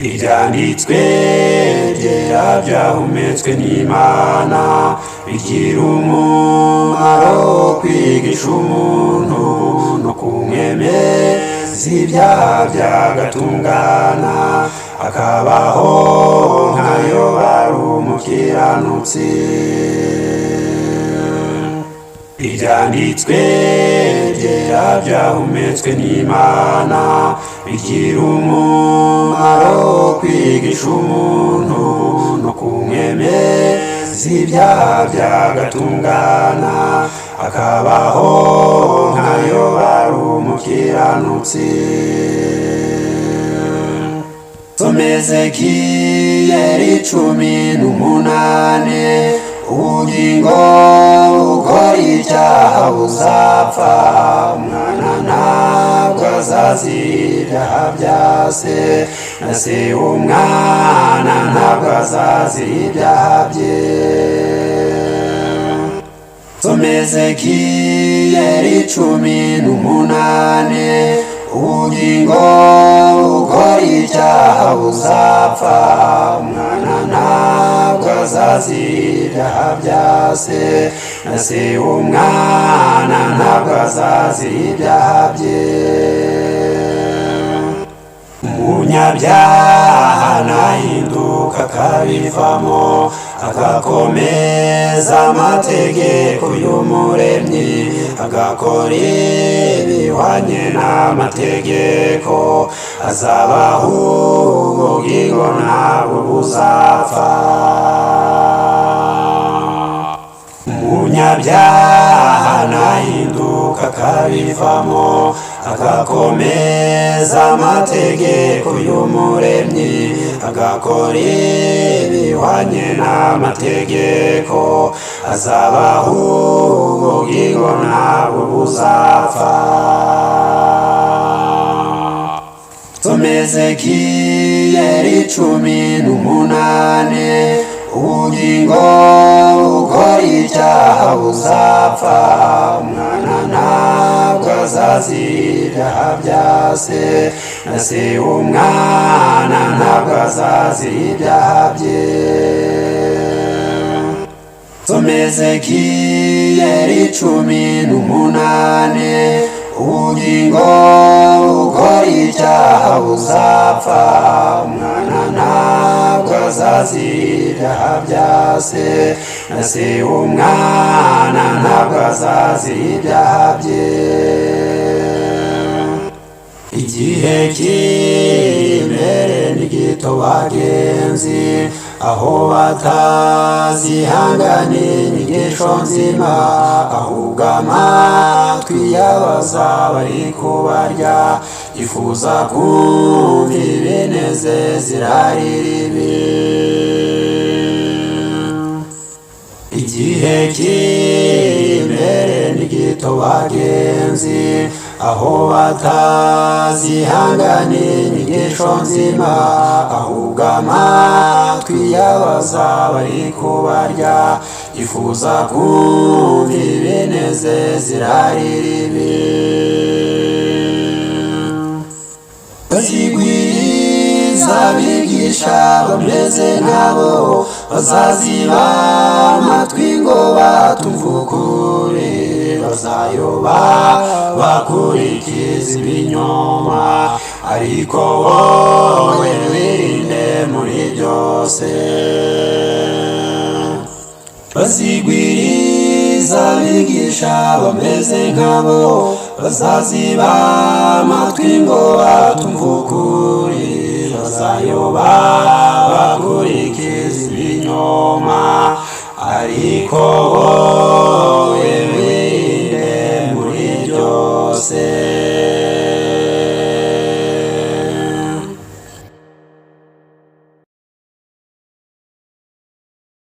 Ibyanditswe byera byahumetswe n'Imana bigira umumaro wo kwigisha umuntu no kumwemeza ibyaha byagatungana akabaho nkayo ari umukiranutsi. Ibyanditswe byera byahumetswe n'Imana bigira umumaro wo kwigisha umuntu no kumwemeza ibyaha byagatungana akabaho nkayo ari umukiranutsi. Ezekiyeli 18 ubugingo bukora icyaha buzapfa, umwana ntabwo azazira ibyaha bya se, na se w'umwana ntabwo azazira ibyaha bye. Ezekiyeli 18 ubugingo bukora icyaha buzapfa, umwana ntabwo azazira ibyaha bya se, na se w'umwana ntabwo azazira ibyaha bye. Umunyabyaha nahinduka akabivamo agakomeza amategeko y'Umuremyi, agakora ibihwanye n'amategeko, azabaho ubugingo ntabwo buzapfa. Umunyabyaha nahinduka akabivamo agakomeza amategeko y'Umuremyi, agakora ibihwanye n'amategeko, azabaho ubugingo ntabwo buzapfa. Ezekiyeli 18 ubugingo bukora icyaha buzapfa, umwana ntabwo azazira ibyaha bya se, na se w'umwana ntabwo azazira ibyaha bye. Ezekiyeli 18 ubugingo bukora icyaha buzapfa, umwana ntabwo azazira ibyaha bya se, na se w'umwana ntabwo azazira ibyaha bye. Igihe cy'imbere ni gito bagenzi, aho batazihanganiye inyigisho nzima, ahubwo amatwi y'abazaba bari kubarya, yifuza kumva ibinezeza irari ribi. Igihe cy'imbere ni gito bagenzi, aho batazihanganiye inyigisho nzima, ahubwo amatwi y'abazaba bari kubarya, yifuza kumva ibinezeza irari ribi. Bazigwiza abigisha bameze nkabo, bazaziba amatwi ngo batumve ukuri, bazayoba bakurikiza ibinyoma, ariko wowe wirinde muri byose. Bazigwiriza abigisha bameze nkabo, bazaziba amatwi ngo batumve ukuri, bazayoba bakurikiza ibinyoma, ariko wowe wirinde muri byose.